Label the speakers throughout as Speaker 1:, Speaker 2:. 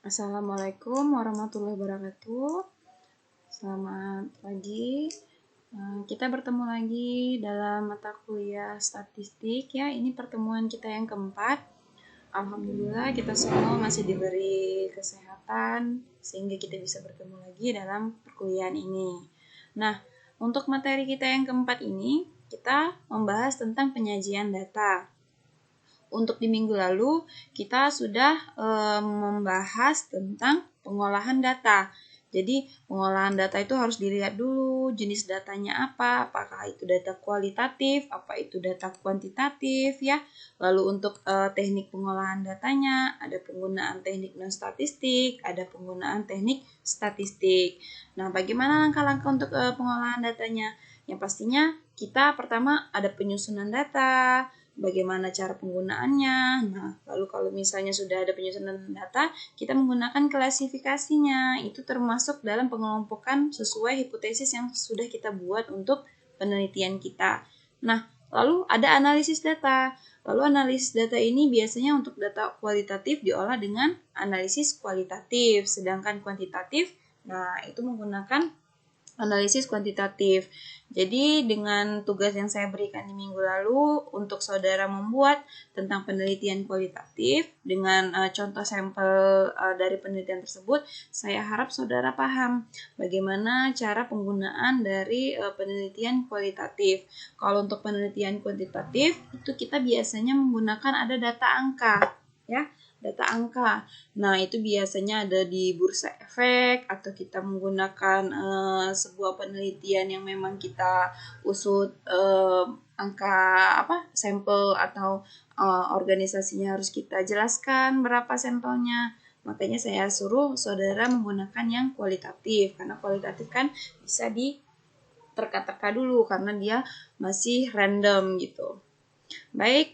Speaker 1: Assalamualaikum warahmatullahi wabarakatuh. Selamat pagi. Kita bertemu lagi dalam mata kuliah statistik ya. Ini pertemuan kita yang keempat. Alhamdulillah kita semua masih diberi kesehatan sehingga kita bisa bertemu lagi dalam perkuliahan ini. Nah, untuk materi kita yang keempat ini kita membahas tentang penyajian data. Untuk di minggu lalu kita sudah membahas tentang pengolahan data. Jadi pengolahan data itu harus dilihat dulu jenis datanya apa, apakah itu data kualitatif, apa itu data kuantitatif ya. Lalu untuk teknik pengolahan datanya ada penggunaan teknik non statistik, ada penggunaan teknik statistik. Nah, bagaimana langkah-langkah untuk pengolahan datanya? Yang pastinya kita pertama ada penyusunan data, bagaimana cara penggunaannya. Nah, lalu kalau misalnya sudah ada penyusunan data, kita menggunakan klasifikasinya. Itu termasuk dalam pengelompokan sesuai hipotesis yang sudah kita buat untuk penelitian kita. Nah, lalu ada analisis data. Lalu analisis data ini biasanya untuk data kualitatif diolah dengan analisis kualitatif, sedangkan kuantitatif, nah itu menggunakan analisis kuantitatif. Jadi dengan tugas yang saya berikan di minggu lalu untuk saudara membuat tentang penelitian kualitatif dengan contoh sampel dari penelitian tersebut, saya harap saudara paham bagaimana cara penggunaan dari penelitian kualitatif. Kalau untuk penelitian kuantitatif itu kita biasanya menggunakan ada data angka, ya. Data angka. Nah, itu biasanya ada di bursa efek atau kita menggunakan sebuah penelitian yang memang kita usut angka sampel atau organisasinya harus kita jelaskan berapa sampelnya. Makanya saya suruh saudara menggunakan yang kualitatif karena kualitatif kan bisa di terka-terka dulu karena dia masih random gitu. Baik,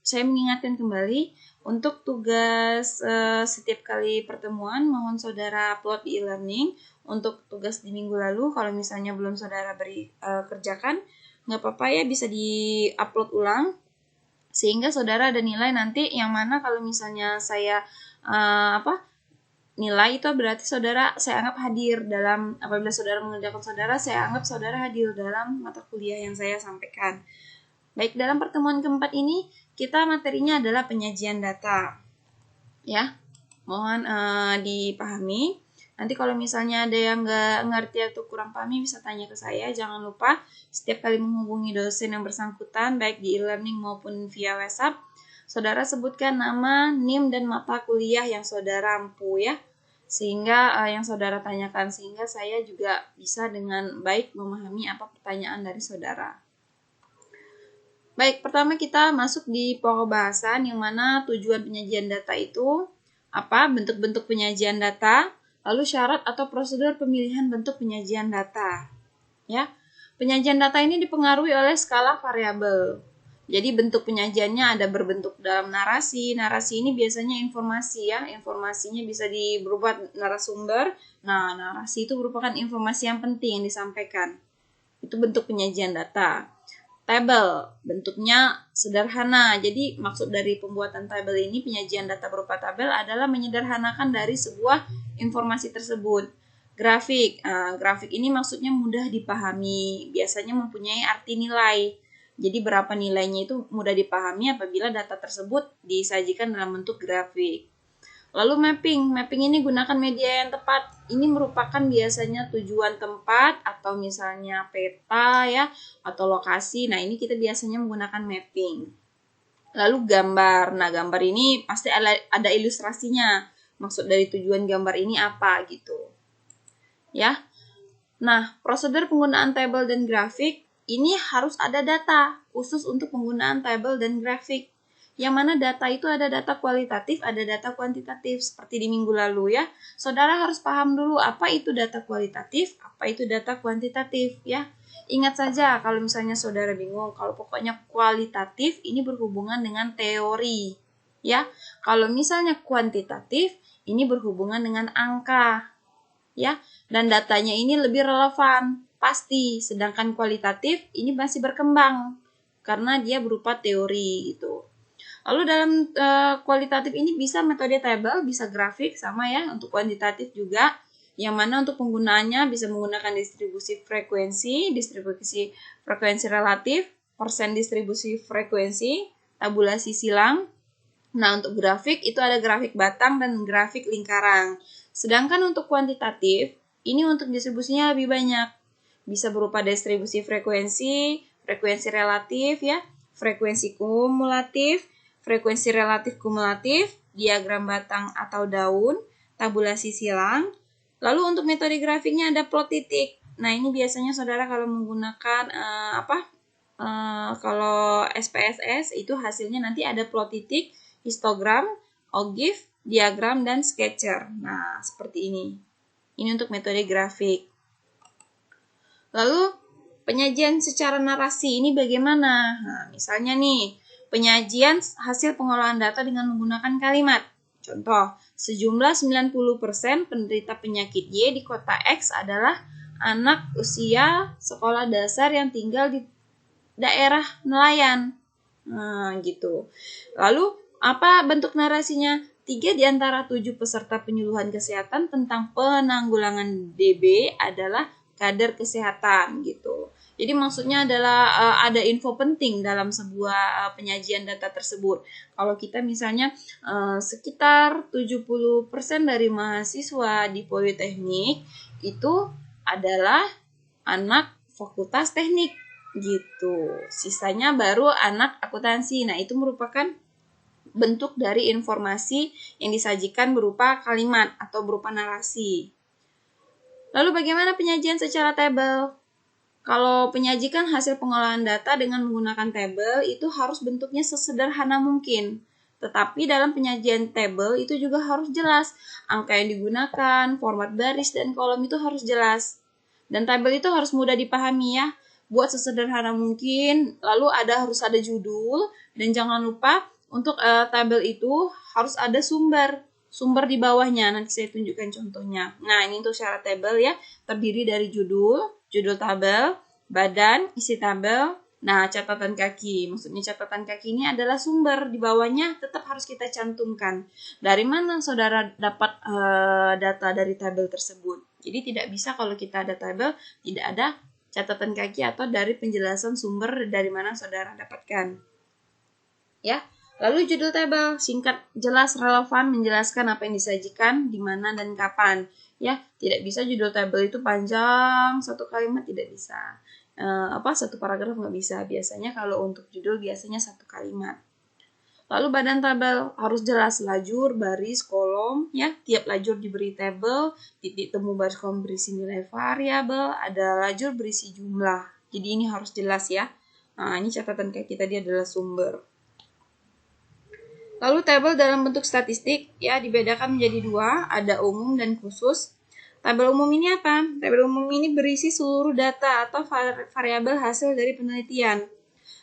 Speaker 1: saya mengingatkan kembali untuk tugas setiap kali pertemuan mohon saudara upload di e-learning. Untuk tugas di minggu lalu kalau misalnya belum saudara beri kerjakan, nggak apa-apa ya, bisa di-upload ulang sehingga saudara ada nilai nanti yang mana kalau misalnya saya nilai itu berarti saya anggap hadir dalam, apabila saudara mengerjakan saya anggap saudara hadir dalam mata kuliah yang saya sampaikan. Baik, dalam pertemuan keempat ini kita materinya adalah penyajian data. Ya, mohon dipahami. Nanti kalau misalnya ada yang nggak ngerti atau kurang pahami bisa tanya ke saya. Jangan lupa setiap kali menghubungi dosen yang bersangkutan baik di e-learning maupun via WhatsApp, saudara sebutkan nama, NIM, dan mata kuliah yang saudara ampu ya. Sehingga yang saudara tanyakan, sehingga saya juga bisa dengan baik memahami apa pertanyaan dari saudara. Baik, pertama kita masuk di pokok bahasan yang mana tujuan penyajian data itu apa, bentuk-bentuk penyajian data, lalu syarat atau prosedur pemilihan bentuk penyajian data. Ya, penyajian data ini dipengaruhi oleh skala variabel. Jadi bentuk penyajiannya ada berbentuk dalam narasi. Narasi ini biasanya informasi ya, informasinya bisa berubah narasumber. Nah, narasi itu merupakan informasi yang penting yang disampaikan. Itu bentuk penyajian data. Tabel, bentuknya sederhana. Jadi maksud dari pembuatan tabel ini, penyajian data berupa tabel adalah menyederhanakan dari sebuah informasi tersebut. Grafik, grafik ini maksudnya mudah dipahami, biasanya mempunyai arti nilai. Jadi berapa nilainya itu mudah dipahami apabila data tersebut disajikan dalam bentuk grafik. Lalu mapping ini gunakan media yang tepat. Ini merupakan biasanya tujuan tempat atau misalnya peta ya, atau lokasi. Nah, ini kita biasanya menggunakan mapping. Lalu gambar. Nah, gambar ini pasti ada ilustrasinya. Maksud dari tujuan gambar ini apa gitu. Ya. Nah, prosedur penggunaan tabel dan grafik ini harus ada data khusus untuk penggunaan tabel dan grafik. Yang mana data itu ada data kualitatif, ada data kuantitatif, seperti di minggu lalu ya. Saudara harus paham dulu apa itu data kualitatif, apa itu data kuantitatif ya. Ingat saja kalau misalnya saudara bingung, kalau pokoknya kualitatif ini berhubungan dengan teori ya. Kalau misalnya kuantitatif ini berhubungan dengan angka ya. Dan datanya ini lebih relevan, pasti. Sedangkan kualitatif ini masih berkembang karena dia berupa teori gitu. Lalu dalam kualitatif ini bisa metode tabel, bisa grafik, sama ya. Untuk kuantitatif juga, yang mana untuk penggunaannya bisa menggunakan distribusi frekuensi relatif, persen distribusi frekuensi, tabulasi silang. Nah, untuk grafik itu ada grafik batang dan grafik lingkaran. Sedangkan untuk kuantitatif, ini untuk distribusinya lebih banyak. Bisa berupa distribusi frekuensi, frekuensi relatif ya, frekuensi kumulatif, frekuensi relatif kumulatif, diagram batang atau daun, tabulasi silang. Lalu untuk metode grafiknya ada plot titik. Nah, ini biasanya saudara kalau menggunakan kalau SPSS itu hasilnya nanti ada plot titik, histogram, ogive, diagram, dan sketcher. Nah, seperti ini. Ini untuk metode grafik. Lalu, penyajian secara narasi ini bagaimana? Nah, misalnya nih, penyajian hasil pengolahan data dengan menggunakan kalimat. Contoh, sejumlah 90% penderita penyakit Y di kota X adalah anak usia sekolah dasar yang tinggal di daerah nelayan. Nah, gitu. Lalu, apa bentuk narasinya? 3 di antara 7 peserta penyuluhan kesehatan tentang penanggulangan DB adalah kader kesehatan gitu. Jadi maksudnya adalah ada info penting dalam sebuah penyajian data tersebut. Kalau kita misalnya sekitar 70% dari mahasiswa di Politeknik itu adalah anak fakultas teknik gitu. Sisanya baru anak akuntansi. Nah, itu merupakan bentuk dari informasi yang disajikan berupa kalimat atau berupa narasi. Lalu bagaimana penyajian secara tabel? Kalau penyajikan hasil pengolahan data dengan menggunakan tabel itu harus bentuknya sesederhana mungkin. Tetapi dalam penyajian tabel itu juga harus jelas. Angka yang digunakan, format baris, dan kolom itu harus jelas. Dan tabel itu harus mudah dipahami ya. Buat sesederhana mungkin, lalu harus ada judul, dan jangan lupa untuk tabel itu harus ada sumber di bawahnya. Nanti saya tunjukkan contohnya. Nah, ini untuk syarat tabel ya, terdiri dari judul tabel, badan, isi tabel, nah catatan kaki. Maksudnya catatan kaki ini adalah sumber, di bawahnya tetap harus kita cantumkan. Dari mana saudara dapat data dari tabel tersebut? Jadi tidak bisa kalau kita ada tabel, tidak ada catatan kaki atau dari penjelasan sumber dari mana saudara dapatkan. Ya. Lalu judul tabel, singkat, jelas, relevan, menjelaskan apa yang disajikan, di mana dan kapan. Ya, tidak bisa judul tabel itu panjang, satu kalimat tidak bisa. Satu paragraf nggak bisa. Biasanya kalau untuk judul biasanya satu kalimat. Lalu badan tabel harus jelas, lajur, baris, kolom, ya. Tiap lajur diberi tabel, titik temu baris kolom berisi nilai variabel, ada lajur berisi jumlah. Jadi ini harus jelas ya. Nah, ini catatan kaki tadi adalah sumber. Lalu tabel dalam bentuk statistik ya dibedakan menjadi 2, ada umum dan khusus. Tabel umum ini apa? Tabel umum ini berisi seluruh data atau variabel hasil dari penelitian.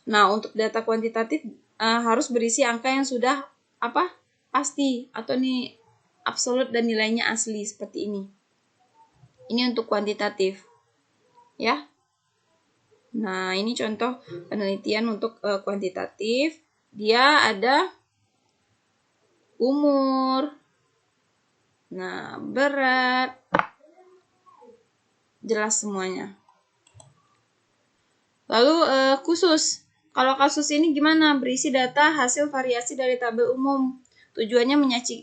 Speaker 1: Nah, untuk data kuantitatif harus berisi angka yang sudah pasti atau nih absolut dan nilainya asli seperti ini. Ini untuk kuantitatif. Ya. Nah, ini contoh penelitian untuk kuantitatif. Dia ada umur, nah berat, jelas semuanya. Lalu khusus, kalau kasus ini gimana? Berisi data hasil variasi dari tabel umum. Tujuannya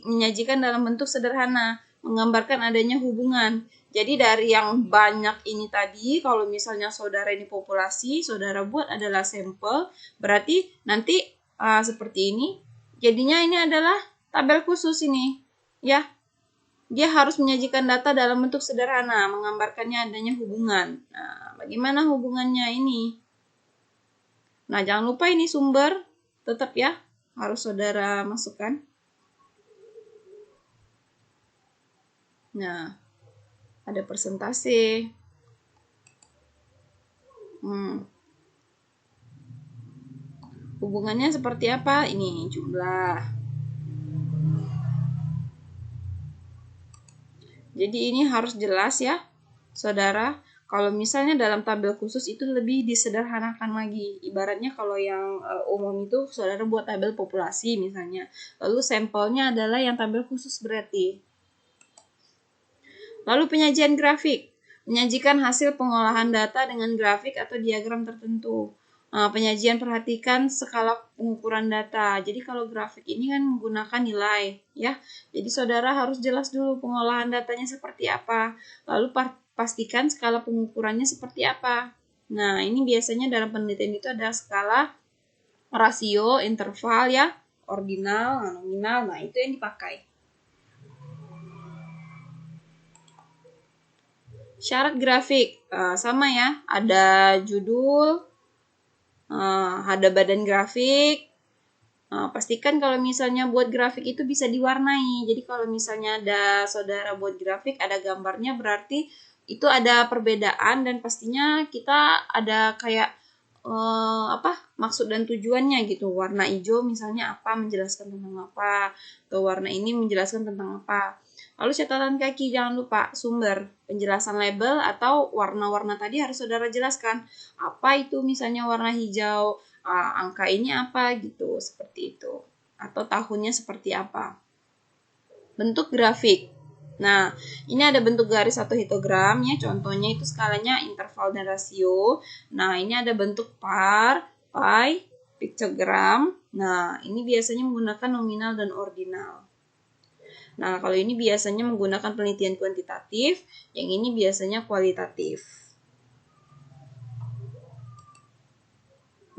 Speaker 1: menyajikan dalam bentuk sederhana, menggambarkan adanya hubungan. Jadi dari yang banyak ini tadi, kalau misalnya saudara ini populasi, saudara buat adalah sampel, berarti nanti seperti ini. Jadinya ini adalah tabel khusus ini, ya. Dia harus menyajikan data dalam bentuk sederhana, menggambarkannya adanya hubungan. Nah, bagaimana hubungannya ini? Nah, jangan lupa ini sumber, tetap ya, harus saudara masukkan. Nah, ada persentase. Hubungannya seperti apa? Ini jumlah. Jadi ini harus jelas ya, saudara. Kalau misalnya dalam tabel khusus itu lebih disederhanakan lagi. Ibaratnya kalau yang umum itu saudara buat tabel populasi misalnya. Lalu sampelnya adalah yang tabel khusus berarti. Lalu penyajian grafik. Menyajikan hasil pengolahan data dengan grafik atau diagram tertentu. Penyajian perhatikan skala pengukuran data. Jadi kalau grafik ini kan menggunakan nilai, ya. Jadi saudara harus jelas dulu pengolahan datanya seperti apa. Lalu pastikan skala pengukurannya seperti apa. Nah, ini biasanya dalam penelitian itu ada skala rasio, interval ya, ordinal, nominal. Nah, itu yang dipakai. Syarat grafik sama ya, ada judul, ada badan grafik. Pastikan kalau misalnya buat grafik itu bisa diwarnai. Jadi kalau misalnya ada saudara buat grafik ada gambarnya, berarti itu ada perbedaan dan pastinya kita ada kayak maksud dan tujuannya gitu. Warna hijau misalnya apa, menjelaskan tentang apa, atau warna ini menjelaskan tentang apa. Lalu catatan kaki, jangan lupa sumber, penjelasan label atau warna-warna tadi harus saudara jelaskan. Apa itu misalnya warna hijau, angka ini apa gitu, seperti itu. Atau tahunnya seperti apa. Bentuk grafik. Nah, ini ada bentuk garis atau histogram ya, contohnya itu skalanya interval dan rasio. Nah, ini ada bentuk par, pie, pictogram. Nah, ini biasanya menggunakan nominal dan ordinal. Nah, kalau ini biasanya menggunakan penelitian kuantitatif, yang ini biasanya kualitatif.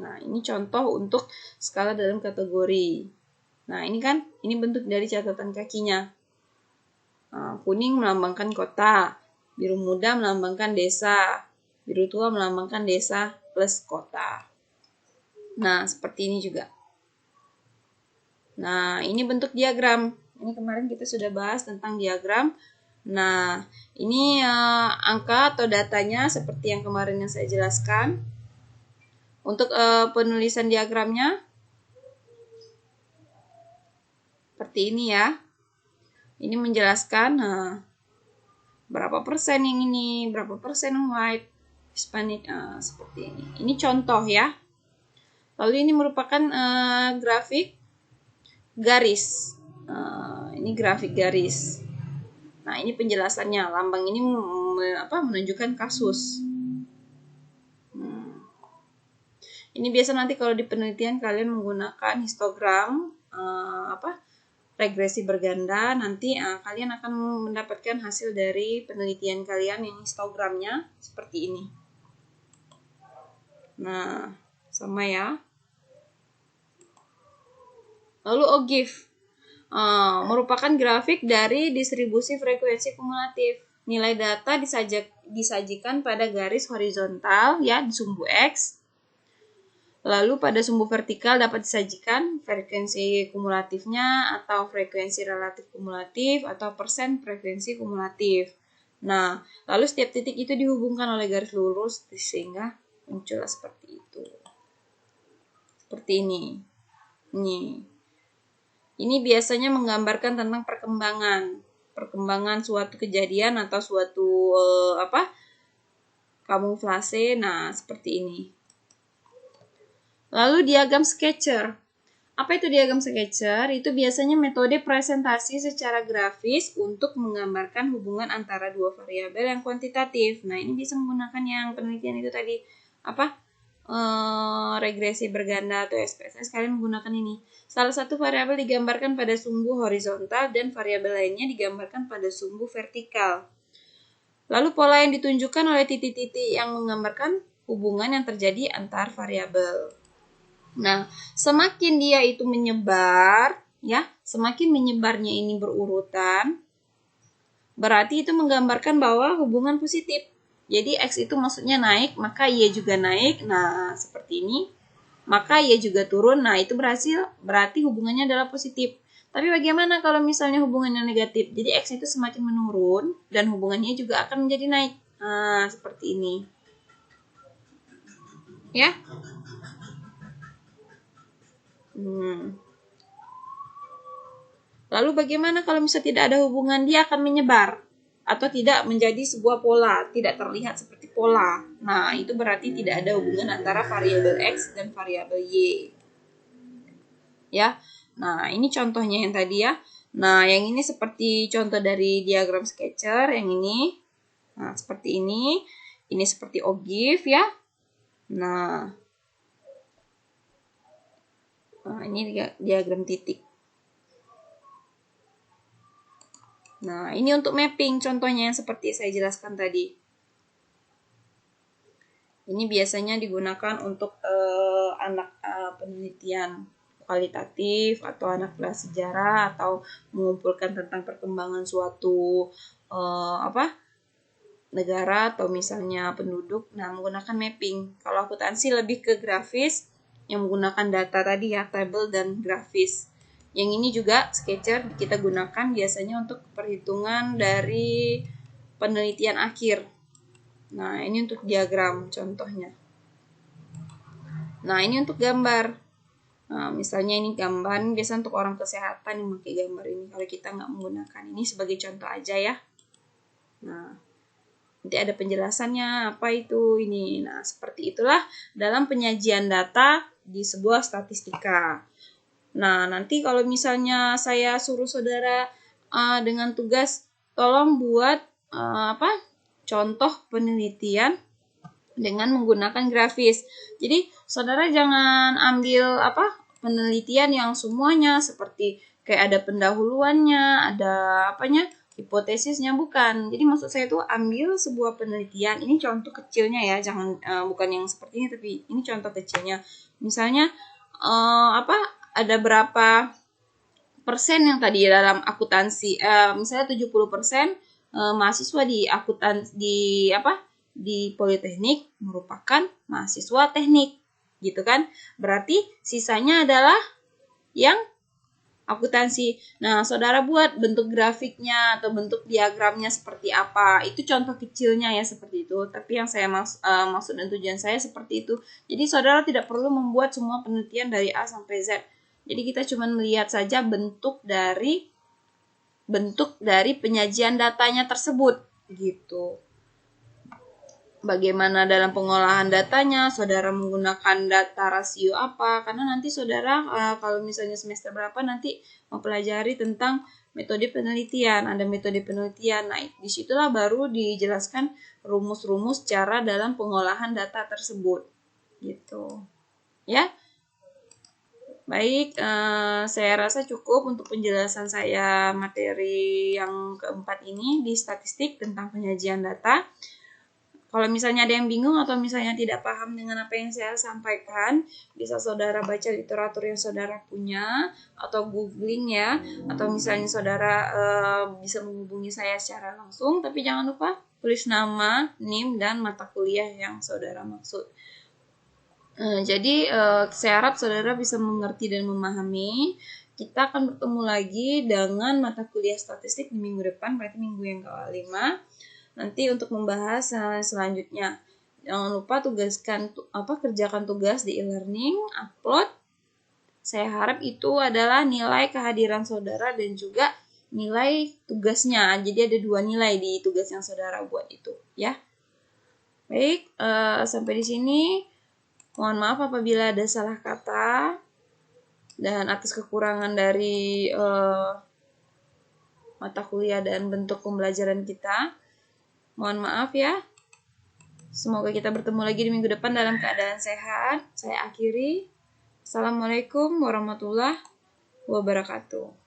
Speaker 1: Nah, ini contoh untuk skala dalam kategori. Nah, ini bentuk dari catatan kakinya. Kuning melambangkan kota, biru muda melambangkan desa, biru tua melambangkan desa plus kota. Nah, seperti ini juga. Nah, ini bentuk diagram. Ini kemarin kita sudah bahas tentang diagram. Nah, ini angka atau datanya seperti yang kemarin yang saya jelaskan. Untuk penulisan diagramnya, seperti ini ya. Ini menjelaskan berapa persen yang ini, berapa persen white, Hispanic, seperti ini. Ini contoh ya. Lalu ini merupakan grafik garis. Ini grafik garis. Nah, ini penjelasannya. Lambang ini menunjukkan kasus. Ini biasa nanti kalau di penelitian kalian menggunakan histogram, regresi berganda, nanti kalian akan mendapatkan hasil dari penelitian kalian yang histogramnya seperti ini. Nah, sama ya. Lalu OGIF. Merupakan grafik dari distribusi frekuensi kumulatif. Nilai data disajikan pada garis horizontal ya di sumbu X. Lalu pada sumbu vertikal dapat disajikan frekuensi kumulatifnya atau frekuensi relatif kumulatif atau persen frekuensi kumulatif. Nah, lalu setiap titik itu dihubungkan oleh garis lurus sehingga muncullah seperti itu. Seperti ini. Ini biasanya menggambarkan tentang perkembangan suatu kejadian atau suatu kamuflase. Nah, seperti ini. Lalu diagram sketcher. Apa itu diagram sketcher? Itu biasanya metode presentasi secara grafis untuk menggambarkan hubungan antara dua variabel yang kuantitatif. Nah, ini bisa menggunakan yang penelitian itu tadi regresi berganda atau SPSS, kalian menggunakan ini. Salah satu variabel digambarkan pada sumbu horizontal dan variabel lainnya digambarkan pada sumbu vertikal. Lalu pola yang ditunjukkan oleh titik-titik yang menggambarkan hubungan yang terjadi antar variabel. Nah, semakin dia itu menyebar, ya, semakin menyebarnya ini berurutan, berarti itu menggambarkan bahwa hubungan positif. Jadi X itu maksudnya naik, maka Y juga naik. Nah, seperti ini. Maka Y juga turun. Nah, itu berarti hubungannya adalah positif. Tapi bagaimana kalau misalnya hubungannya negatif? Jadi X itu semakin menurun dan hubungannya juga akan menjadi naik. Nah, seperti ini. Ya. Lalu bagaimana kalau misalnya tidak ada hubungan? Dia akan menyebar atau tidak menjadi sebuah pola, tidak terlihat seperti pola. Nah, itu berarti tidak ada hubungan antara variabel X dan variabel Y. Ya. Nah, ini contohnya yang tadi ya. Nah, yang ini seperti contoh dari diagram sketcher yang ini. Nah, seperti ini. Ini seperti ogif ya. Nah, ini diagram titik. Nah, ini untuk mapping contohnya yang seperti saya jelaskan tadi. Ini biasanya digunakan untuk anak penelitian kualitatif atau anak kelas sejarah atau mengumpulkan tentang perkembangan suatu negara atau misalnya penduduk. Nah, menggunakan mapping. Kalau akuntansi lebih ke grafis yang menggunakan data tadi ya, tabel dan grafis. Yang ini juga sketcher kita gunakan biasanya untuk perhitungan dari penelitian akhir. Nah, ini untuk diagram contohnya. Nah, ini untuk gambar. Nah, misalnya ini gambar, biasa untuk orang kesehatan yang pakai gambar ini. Kalau kita nggak menggunakan ini sebagai contoh aja ya. Nah, nanti ada penjelasannya apa itu ini. Nah, seperti itulah dalam penyajian data di sebuah statistika. Nah, nanti kalau misalnya saya suruh saudara dengan tugas tolong buat contoh penelitian dengan menggunakan grafis. Jadi, saudara jangan ambil penelitian yang semuanya seperti kayak ada pendahuluannya, ada hipotesisnya, bukan. Jadi maksud saya itu ambil sebuah penelitian, ini contoh kecilnya ya, jangan bukan yang seperti ini, tapi ini contoh kecilnya. Misalnya ada berapa persen yang tadi dalam akuntansi, misalnya 70% mahasiswa di Politeknik merupakan mahasiswa teknik, gitu kan? Berarti sisanya adalah yang akuntansi. Nah, saudara buat bentuk grafiknya atau bentuk diagramnya seperti apa. Itu contoh kecilnya ya seperti itu. Tapi yang saya maksud dan tujuan saya seperti itu. Jadi saudara tidak perlu membuat semua penelitian dari A sampai Z. Jadi kita cuma melihat saja bentuk dari penyajian datanya tersebut gitu. Bagaimana dalam pengolahan datanya, saudara menggunakan data rasio apa, karena nanti saudara kalau misalnya semester berapa nanti mempelajari tentang metode penelitian, ada metode penelitian. Nah, disitulah baru dijelaskan rumus-rumus cara dalam pengolahan data tersebut gitu ya. Baik, saya rasa cukup untuk penjelasan saya materi yang keempat ini di statistik tentang penyajian data. Kalau misalnya ada yang bingung atau misalnya tidak paham dengan apa yang saya sampaikan, bisa saudara baca literatur yang saudara punya atau googling ya, atau misalnya saudara bisa menghubungi saya secara langsung, tapi jangan lupa tulis nama, NIM, dan mata kuliah yang saudara maksud. Jadi saya harap saudara bisa mengerti dan memahami. Kita akan bertemu lagi dengan mata kuliah statistik di minggu depan, berarti minggu yang ke-5. Nanti untuk membahas selanjutnya. Jangan lupa kerjakan tugas di e-learning, upload. Saya harap itu adalah nilai kehadiran saudara dan juga nilai tugasnya. Jadi ada 2 nilai di tugas yang saudara buat itu, ya. Baik, sampai di sini. Mohon maaf apabila ada salah kata dan atas kekurangan dari mata kuliah dan bentuk pembelajaran kita. Mohon maaf ya. Semoga kita bertemu lagi di minggu depan dalam keadaan sehat. Saya akhiri. Assalamualaikum warahmatullahi wabarakatuh.